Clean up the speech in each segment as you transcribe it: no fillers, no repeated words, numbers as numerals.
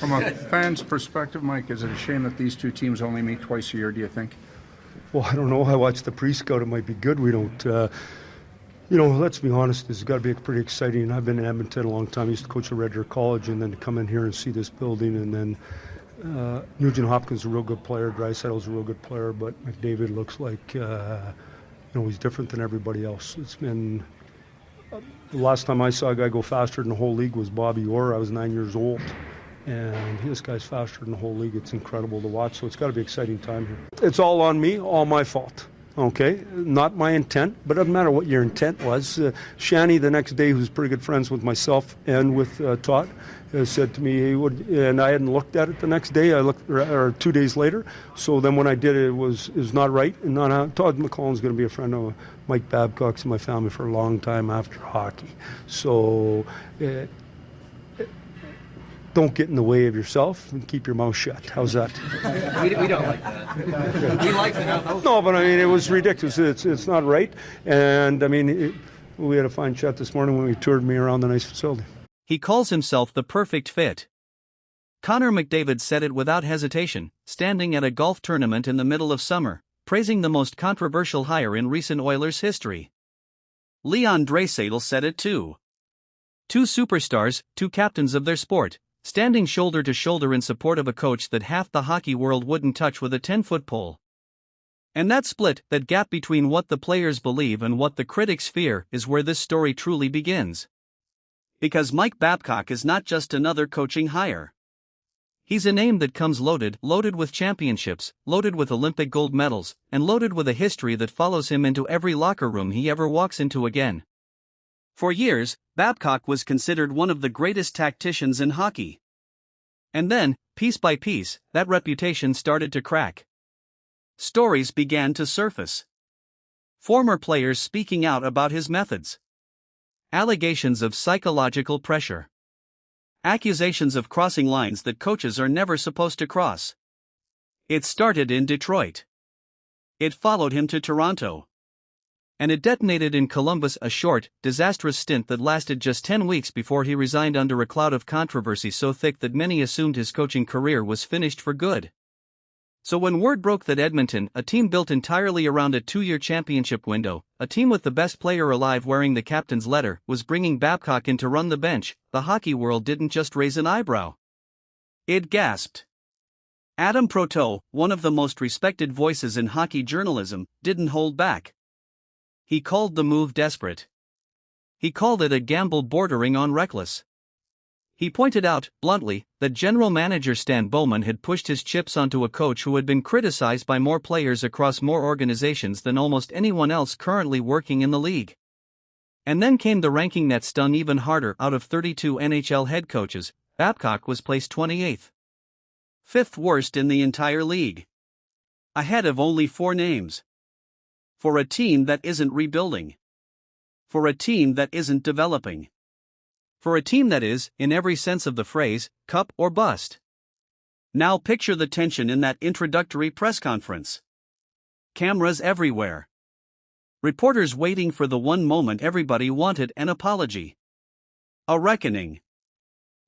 From a fan's perspective, Mike, is it a shame that these two teams only meet twice a year, do you think? Well, I don't know. I watched the pre-scout. It might be good. We don't, let's be honest, this has got to be pretty exciting. I've been in Edmonton a long time. I used to coach at Red Deer College, and then to come in here and see this building, and then Nugent Hopkins is a real good player. Draisaitl is a real good player, but McDavid looks like, he's different than everybody else. It's been, the last time I saw a guy go faster than the whole league was Bobby Orr. I was 9 years old. And this guy's faster than the whole league. It's incredible to watch, so it's got to be an exciting time here. It's all on me, all my fault, okay? Not my intent, but it doesn't matter what your intent was. Shani, the next day, who's pretty good friends with myself and with Todd, said to me, and I hadn't looked at it the next day, I looked, or 2 days later, so then when I did it, it was not right. And Todd McClellan's going to be a friend of Mike Babcock's and my family for a long time after hockey. So don't get in the way of yourself and keep your mouth shut. How's that? we don't like that. We like to know. No, but I mean, it was ridiculous. It's not right. And I mean, we had a fine chat this morning when we toured me around the nice facility. He calls himself the perfect fit. Connor McDavid said it without hesitation, standing at a golf tournament in the middle of summer, praising the most controversial hire in recent Oilers history. Leon Draisaitl said it too. Two superstars, two captains of their sport, standing shoulder to shoulder in support of a coach that half the hockey world wouldn't touch with a 10-foot pole. And that split, that gap between what the players believe and what the critics fear, is where this story truly begins. Because Mike Babcock is not just another coaching hire. He's a name that comes loaded with championships, loaded with Olympic gold medals, and loaded with a history that follows him into every locker room he ever walks into again. For years, Babcock was considered one of the greatest tacticians in hockey. And then, piece by piece, that reputation started to crack. Stories began to surface. Former players speaking out about his methods. Allegations of psychological pressure. Accusations of crossing lines that coaches are never supposed to cross. It started in Detroit. It followed him to Toronto. And it detonated in Columbus, a short, disastrous stint that lasted just 10 weeks before he resigned under a cloud of controversy so thick that many assumed his coaching career was finished for good. So when word broke that Edmonton, a team built entirely around a 2-year championship window, a team with the best player alive wearing the captain's letter, was bringing Babcock in to run the bench, the hockey world didn't just raise an eyebrow. It gasped. Adam Proteau, one of the most respected voices in hockey journalism, didn't hold back. He called the move desperate. He called it a gamble bordering on reckless. He pointed out, bluntly, that general manager Stan Bowman had pushed his chips onto a coach who had been criticized by more players across more organizations than almost anyone else currently working in the league. And then came the ranking that stung even harder. Out of 32 NHL head coaches, Babcock was placed 28th. 5th worst in the entire league. Ahead of only 4 names. For a team that isn't rebuilding. For a team that isn't developing. For a team that is, in every sense of the phrase, cup or bust. Now picture the tension in that introductory press conference. Cameras everywhere. Reporters waiting for the one moment everybody wanted: an apology. A reckoning.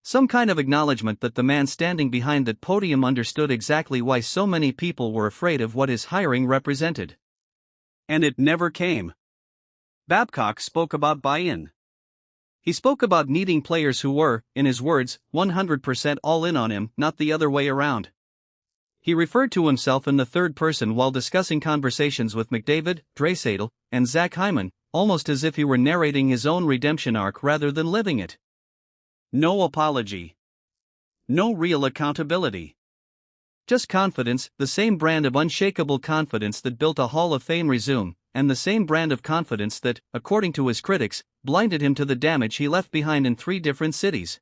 Some kind of acknowledgement that the man standing behind that podium understood exactly why so many people were afraid of what his hiring represented. And it never came. Babcock spoke about buy-in. He spoke about needing players who were, in his words, 100% all in on him, not the other way around. He referred to himself in the third person while discussing conversations with McDavid, Draisaitl, and Zach Hyman, almost as if he were narrating his own redemption arc rather than living it. No apology. No real accountability. Just confidence, the same brand of unshakable confidence that built a Hall of Fame resume, and the same brand of confidence that, according to his critics, blinded him to the damage he left behind in 3 different cities.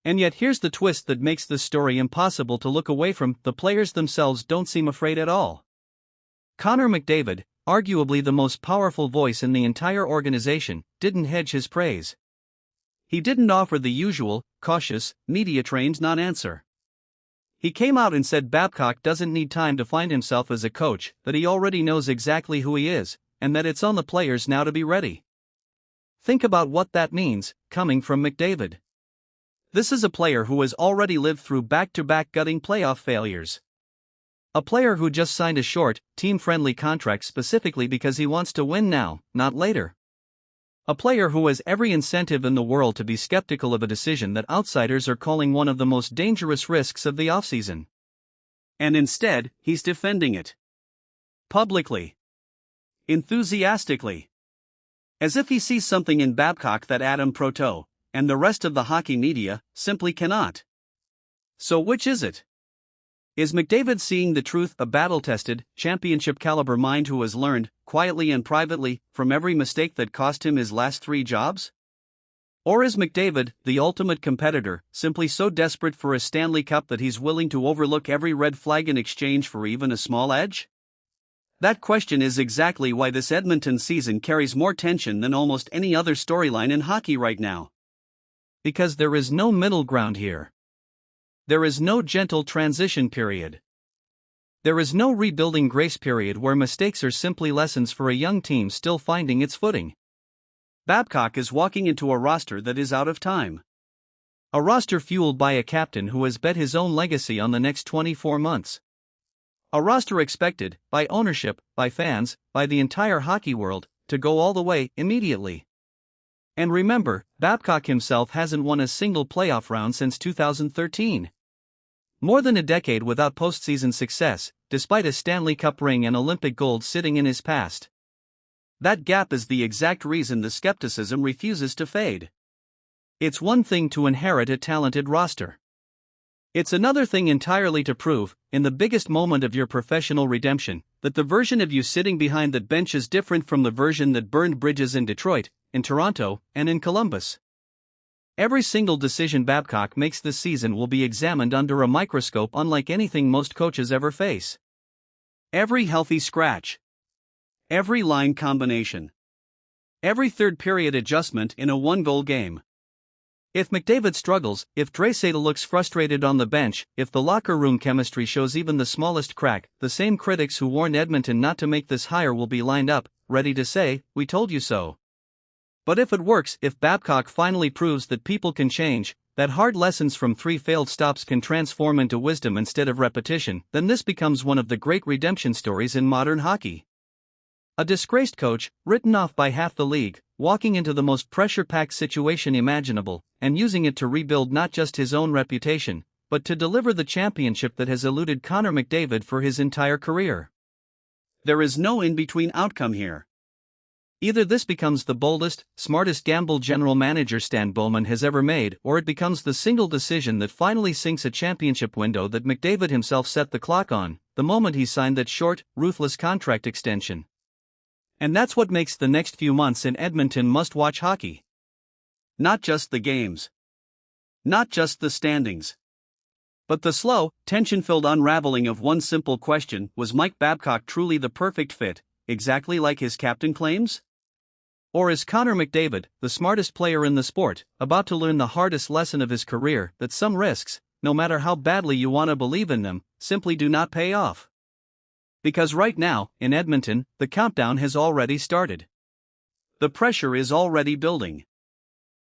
And yet here's the twist that makes this story impossible to look away from: the players themselves don't seem afraid at all. Connor McDavid, arguably the most powerful voice in the entire organization, didn't hedge his praise. He didn't offer the usual, cautious, media-trained non-answer. He came out and said Babcock doesn't need time to find himself as a coach, that he already knows exactly who he is, and that it's on the players now to be ready. Think about what that means, coming from McDavid. This is a player who has already lived through back-to-back gutting playoff failures. A player who just signed a short, team-friendly contract specifically because he wants to win now, not later. A player who has every incentive in the world to be skeptical of a decision that outsiders are calling one of the most dangerous risks of the offseason. And instead, he's defending it. Publicly. Enthusiastically. As if he sees something in Babcock that Adam Proteau, and the rest of the hockey media, simply cannot. So which is it? Is McDavid seeing the truth, a battle-tested, championship-caliber mind who has learned, quietly and privately, from every mistake that cost him his last 3 jobs? Or is McDavid, the ultimate competitor, simply so desperate for a Stanley Cup that he's willing to overlook every red flag in exchange for even a small edge? That question is exactly why this Edmonton season carries more tension than almost any other storyline in hockey right now. Because there is no middle ground here. There is no gentle transition period. There is no rebuilding grace period where mistakes are simply lessons for a young team still finding its footing. Babcock is walking into a roster that is out of time. A roster fueled by a captain who has bet his own legacy on the next 24 months. A roster expected, by ownership, by fans, by the entire hockey world, to go all the way, immediately. And remember, Babcock himself hasn't won a single playoff round since 2013. More than a decade without postseason success, despite a Stanley Cup ring and Olympic gold sitting in his past. That gap is the exact reason the skepticism refuses to fade. It's one thing to inherit a talented roster. It's another thing entirely to prove, in the biggest moment of your professional redemption, that the version of you sitting behind that bench is different from the version that burned bridges in Detroit, in Toronto, and in Columbus. Every single decision Babcock makes this season will be examined under a microscope unlike anything most coaches ever face. Every healthy scratch. Every line combination. Every third-period adjustment in a one-goal game. If McDavid struggles, if Draisaitl looks frustrated on the bench, if the locker room chemistry shows even the smallest crack, the same critics who warned Edmonton not to make this hire will be lined up, ready to say, "We told you so." But if it works, if Babcock finally proves that people can change, that hard lessons from 3 failed stops can transform into wisdom instead of repetition, then this becomes one of the great redemption stories in modern hockey. A disgraced coach, written off by half the league, walking into the most pressure-packed situation imaginable, and using it to rebuild not just his own reputation, but to deliver the championship that has eluded Connor McDavid for his entire career. There is no in-between outcome here. Either this becomes the boldest, smartest gamble general manager Stan Bowman has ever made, or it becomes the single decision that finally sinks a championship window that McDavid himself set the clock on, the moment he signed that short, ruthless contract extension. And that's what makes the next few months in Edmonton must-watch hockey. Not just the games. Not just the standings. But the slow, tension-filled unraveling of one simple question: was Mike Babcock truly the perfect fit, exactly like his captain claims? Or is Connor McDavid, the smartest player in the sport, about to learn the hardest lesson of his career, that some risks, no matter how badly you want to believe in them, simply do not pay off? Because right now, in Edmonton, the countdown has already started. The pressure is already building.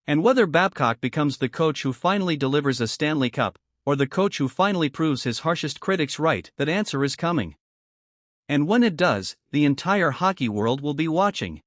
And whether Babcock becomes the coach who finally delivers a Stanley Cup, or the coach who finally proves his harshest critics right, that answer is coming. And when it does, the entire hockey world will be watching.